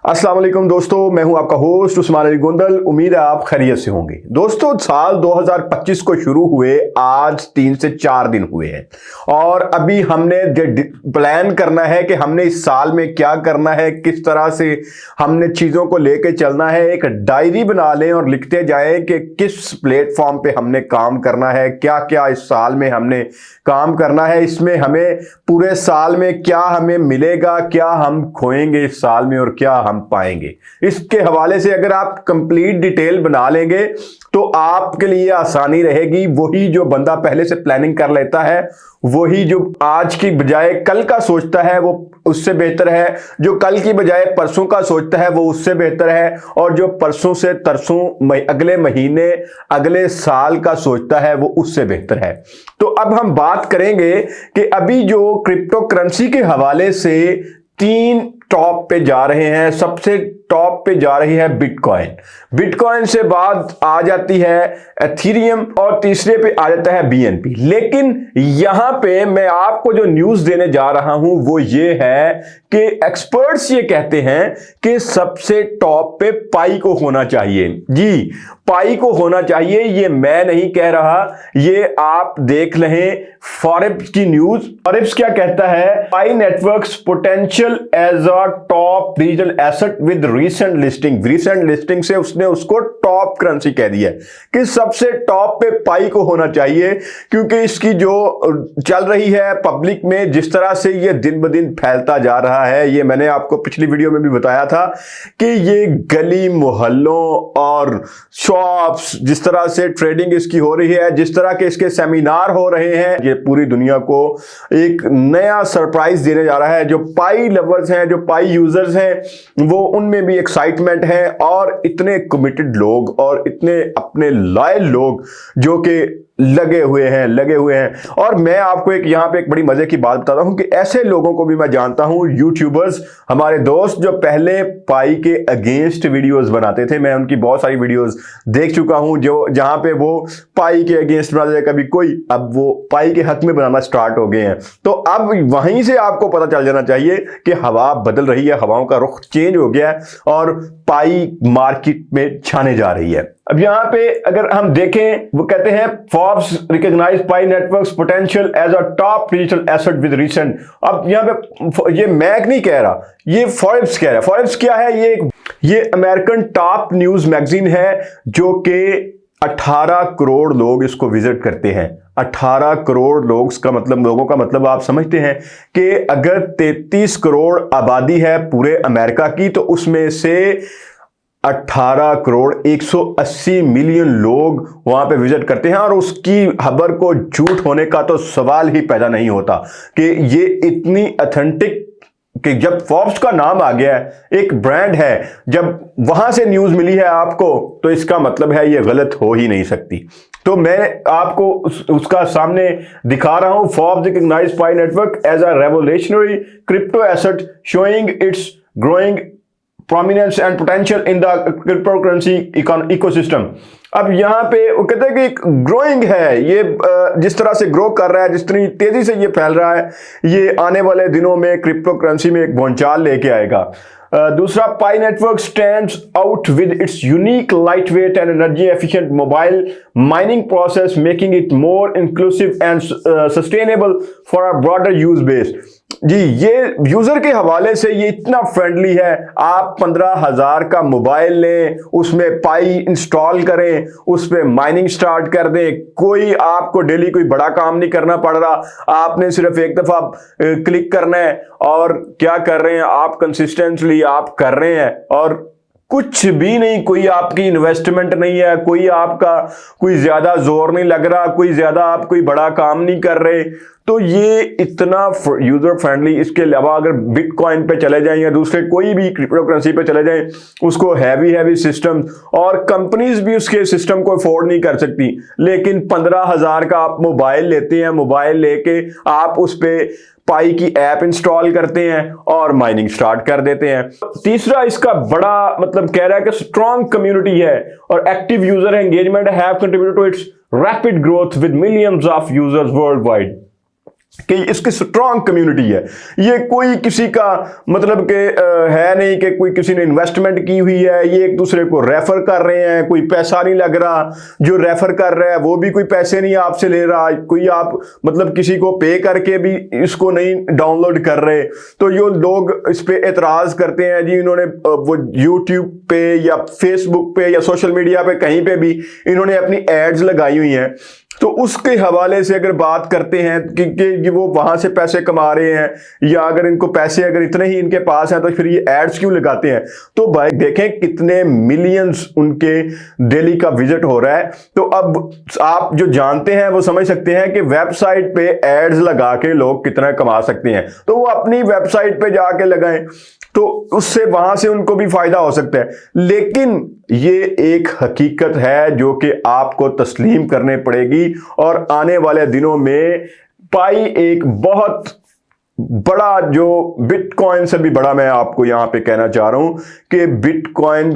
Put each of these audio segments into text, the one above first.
अस्सलाम वालेकुम दोस्तों, मैं हूं आपका होस्ट उस्मान अली गोंदल। उम्मीद है आप खैरियत से होंगे। दोस्तों, साल 2025 को शुरू हुए आज 3 से 4 दिन हुए हैं और अभी हमने प्लान करना है कि हमने इस साल में क्या करना है, किस तरह से हमने चीज़ों को लेके चलना है। एक डायरी बना लें और लिखते जाएं कि किस प्लेटफॉर्म पे हमने काम करना है, क्या क्या इस साल में हमने काम करना है। इसमें हमें पूरे साल में क्या हमें मिलेगा, क्या हम खोएंगे इस साल में और क्या हम पाएंगे। इसके हवाले से अगर आप कंप्लीट डिटेल बना लेंगे तो आपके लिए आसानी रहेगी। वही जो बंदा पहले से प्लानिंग कर लेता है, वही जो आज की बजाय कल का सोचता है वो उससे बेहतर है, जो कल की बजाय परसों का सोचता है वो उससे बेहतर है, और जो परसों से तरसों अगले महीने अगले साल का सोचता है वो उससे बेहतर है। तो अब हम बात करेंगे कि अभी जो क्रिप्टो करेंसी के हवाले से 3 टॉप पे जा रहे हैं। सबसे टॉप पे जा रही है बिटकॉइन। बिटकॉइन से बाद आ जाती है एथीरियम और तीसरे पे आ जाता है बीएनबी। लेकिन यहां पे मैं आपको जो न्यूज देने जा रहा हूं वो ये है कि एक्सपर्ट्स ये कहते हैं कि सबसे टॉप पे पाई को होना चाहिए। जी, पाई को होना चाहिए। ये मैं नहीं कह रहा, ये आप देख लें फॉरेब्स की न्यूज। फॉरेब्स क्या कहता है? Pi networks potential as a top digital asset with recent listing से उसने उसको टॉप करेंसी कह दिया है कि सबसे टॉप पे पाई को होना चाहिए, क्योंकि इसकी जो चल रही है पब्लिक में, जिस तरह से ये दिन ब दिन फैलता जा रहा है। ये मैंने आपको पिछली वीडियो में भी बताया था कि ये गली मोहल्लों और शॉप्स, जिस तरह से ट्रेडिंग इसकी हो रही है, जिस तरह के इसके सेमिनार हो रहे हैं, ये पूरी दुनिया को एक नया सरप्राइज देने जा रहा है। जो पाई लवर्स हैं, जो पाई यूजर्स हैं, वो उनमें भी एक्साइटमेंट है और इतने कमिटेड लोग और इतने अपने लॉयल लोग जो कि लगे हुए हैं। और मैं आपको यहां पे एक बड़ी मजे की बात बताता हूं कि ऐसे लोगों को भी मैं जानता हूं, यूट्यूबर्स, हमारे दोस्त जो पहले पाई के अगेंस्ट वीडियोस बनाते थे। मैं उनकी बहुत सारी वीडियोस देख चुका हूं जो जहां पे वो पाई के अगेंस्ट बनाते थे कभी कोई, अब वो पाई के हक में बनाना स्टार्ट हो गए हैं। तो अब वहीं से आपको पता चल जाना चाहिए कि हवा बदल रही है, हवाओं का रुख चेंज हो गया है और पाई मार्केट में छाने जा रही है। अब यहां पे अगर हम देखें, वो कहते हैं Forbes recognize Pi networks potential as a top digital asset with recent. अब यहां पे ये मैग नहीं कह रहा, ये फॉर्ब्स कह रहा है। फॉर्ब्स क्या है? ये अमेरिकन टॉप न्यूज मैगजीन है जो कि 18 करोड़ लोग इसको विजिट करते हैं। 18 करोड़ लोगों का मतलब आप समझते हैं कि अगर 33 करोड़ आबादी है पूरे अमेरिका की, तो उसमें से 18 करोड़ 180 मिलियन लोग वहां पे विजिट करते हैं। और उसकी खबर को झूठ होने का तो सवाल ही पैदा नहीं होता कि ये इतनी ऑथेंटिक, कि जब फॉर्ब्स का नाम आ गया है, एक ब्रांड है, जब वहां से न्यूज मिली है आपको, तो इसका मतलब है ये गलत हो ही नहीं सकती। तो मैं आपको उसका सामने दिखा रहा हूं। Forbes recognize Pi Network as a revolutionary crypto asset showing its growing prominence and potential in the cryptocurrency ecosystem। अब यहाँ पे वो कहते हैं कि एक ग्रोइंग है, ये जिस तरह से ग्रो कर रहा है, जिस तरह तेजी से ये फैल रहा है, ये आने वाले दिनों में क्रिप्टो करेंसी में एक भूचाल लेके आएगा। दूसरा, Pi network stands out with its unique light weight and energy efficient mobile mining process, making it more inclusive and sustainable for a broader use base. जी, ये यूजर के हवाले से ये इतना फ्रेंडली है। आप 15,000 का मोबाइल लें, उसमें पाई इंस्टॉल करें, उस पर माइनिंग स्टार्ट कर दें। कोई आपको डेली कोई बड़ा काम नहीं करना पड़ रहा, आपने सिर्फ एक दफा क्लिक करना है और क्या कर रहे हैं आप, कंसिस्टेंटली आप कर रहे हैं और कुछ भी नहीं, कोई आपकी इन्वेस्टमेंट नहीं है, कोई ज्यादा जोर नहीं लग रहा, कोई ज्यादा आप कोई बड़ा काम नहीं कर रहे। तो ये इतना यूजर फ्रेंडली। इसके अलावा अगर बिटकॉइन पे चले जाएं या दूसरे कोई भी क्रिप्टो करेंसी पे चले जाएं, उसको हैवी सिस्टम, और कंपनीज भी उसके सिस्टम को अफोर्ड नहीं कर सकती। लेकिन 15,000 का आप मोबाइल लेते हैं, मोबाइल लेके आप उस पे पाई की ऐप इंस्टॉल करते हैं और माइनिंग स्टार्ट कर देते हैं। तीसरा, इसका बड़ा कह रहा है कि स्ट्रॉन्ग कम्युनिटी है और active user engagement have contributed to its rapid growth with millions of users worldwide. कि इसकी स्ट्रांग कम्युनिटी है। ये कोई किसी का मतलब कि है नहीं कि कोई किसी ने इन्वेस्टमेंट की हुई है, ये एक दूसरे को रेफर कर रहे हैं, कोई पैसा नहीं लग रहा, जो रेफर कर रहा है वो भी कोई पैसे नहीं आपसे ले रहा, कोई आप मतलब किसी को पे करके भी इसको नहीं डाउनलोड कर रहे। तो ये लोग इस पे एतराज करते हैं जी, इन्होंने वो यूट्यूब पे या फेसबुक पे या सोशल मीडिया पे कहीं पे भी इन्होंने अपनी एड्स लगाई हुई हैं। तो उसके हवाले से अगर बात करते हैं कि वो वहां से पैसे कमा रहे हैं, या अगर इनको पैसे अगर इतने ही इनके पास हैं तो फिर ये एड्स क्यों लगाते हैं। तो भाई देखें कितने मिलियंस उनके डेली का विजिट हो रहा है। तो अब आप जो जानते हैं वो समझ सकते हैं कि वेबसाइट पे एड्स लगा के लोग कितना कमा सकते हैं। तो वो अपनी वेबसाइट पे जाके लगाएं, तो उससे वहां से उनको भी फायदा हो सकता है। लेकिन ये एक हकीकत है जो कि आपको तस्लीम करने पड़ेगी, और आने वाले दिनों में पाई एक बहुत बड़ा, जो बिटकॉइन से भी बड़ा, मैं आपको यहां पे कहना चाह रहा हूं कि बिटकॉइन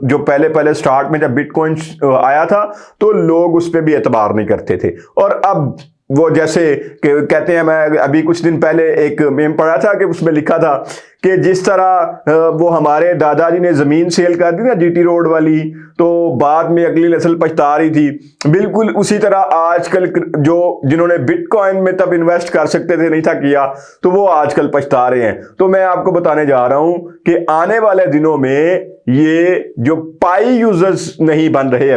जो पहले स्टार्ट में जब बिटकॉइन आया था तो लोग उस पर भी एतबार नहीं करते थे, और अब वो जैसे कहते हैं, मैं अभी कुछ दिन पहले एक मेम पढ़ा था कि उसमें लिखा था कि जिस तरह वो हमारे दादाजी ने जमीन सेल कर दी ना जीटी रोड वाली, तो बाद में अगली नस्ल पछता रही थी, बिल्कुल उसी तरह आजकल जो जिन्होंने बिटकॉइन में तब इन्वेस्ट कर सकते थे नहीं था किया, तो वो आजकल पछता रहे हैं। तो मैं आपको बताने जा रहा हूं कि आने वाले दिनों में ये जो पाई यूजर्स नहीं बन रहे,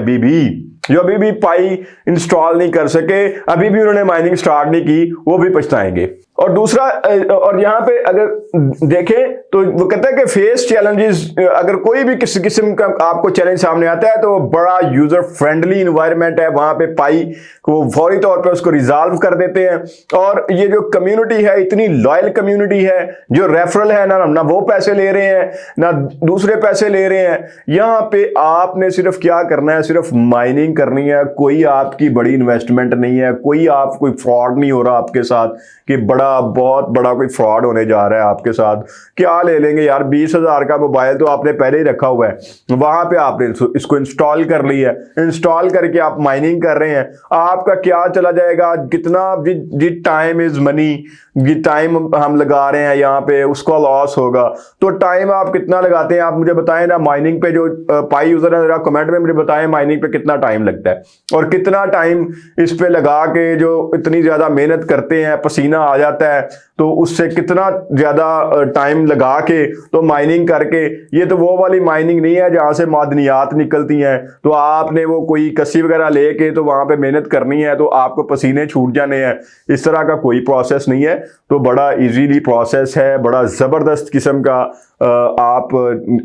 जो अभी भी पाई इंस्टॉल नहीं कर सके, अभी भी उन्होंने माइनिंग स्टार्ट नहीं की, वो भी पछताएंगे। और दूसरा, और यहां पे अगर देखें तो वो कहता है कि फेस चैलेंजेस, अगर कोई भी किसी किस्म का आपको चैलेंज सामने आता है तो बड़ा यूजर फ्रेंडली इन्वायरमेंट है, वहां पे पाई को फौरी तौर पे उसको रिजॉल्व कर देते हैं। और ये जो कम्युनिटी है इतनी लॉयल कम्युनिटी है, जो रेफरल है ना वो पैसे ले रहे हैं ना दूसरे पैसे ले रहे हैं। यहाँ पे आपने सिर्फ क्या करना है, सिर्फ माइनिंग करनी है, कोई आपकी बड़ी इन्वेस्टमेंट नहीं है, कोई फ्रॉड नहीं हो रहा आपके साथ कि बहुत बड़ा कोई फ्रॉड होने जा रहा है आपके साथ। क्या ले लेंगे यार, 20,000 का मोबाइल तो आपने पहले ही रखा हुआ है, वहां पे आपने इसको इंस्टॉल कर लिया है, इंस्टॉल करके आप माइनिंग कर रहे हैं, आपका क्या चला जाएगा, कितना जी टाइम इज मनी, ये टाइम हम लगा रहे हैं यहाँ पे, उसका लॉस होगा। तो टाइम आप कितना लगाते हैं, आप मुझे बताएं ना। माइनिंग पे जो पाई यूजर है, जरा कमेंट में मुझे बताएं माइनिंग पे कितना टाइम लगता है, और कितना टाइम इस पे लगा के जो इतनी ज्यादा मेहनत करते हैं, पसीना आ जाता है, तो उससे कितना ज्यादा टाइम लगा के तो माइनिंग करके। ये तो वो वाली माइनिंग नहीं है जहां से मादनियात निकलती हैं, तो आपने वो कोई कस्सी वगैरह लेके तो वहां पे मेहनत करनी है तो आपको पसीने छूट जाने हैं। इस तरह का कोई प्रोसेस नहीं है, तो बड़ा इजीली प्रोसेस है, बड़ा जबरदस्त किस्म का आप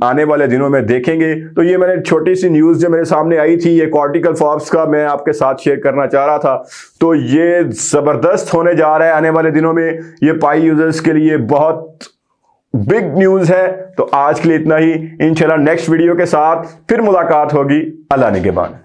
आने वाले दिनों में देखेंगे। तो ये मैंने छोटी सी न्यूज़ जो मेरे सामने आई थी, ये आर्टिकल फॉर्ब्स का मैं आपके साथ शेयर करना चाह रहा था। तो ये ज़बरदस्त होने जा रहा है आने वाले दिनों में, ये पाई यूजर्स के लिए बहुत बिग न्यूज़ है। तो आज के लिए इतना ही, इंशाल्लाह नेक्स्ट वीडियो के साथ फिर मुलाकात होगी। अल्लाह निगहबान।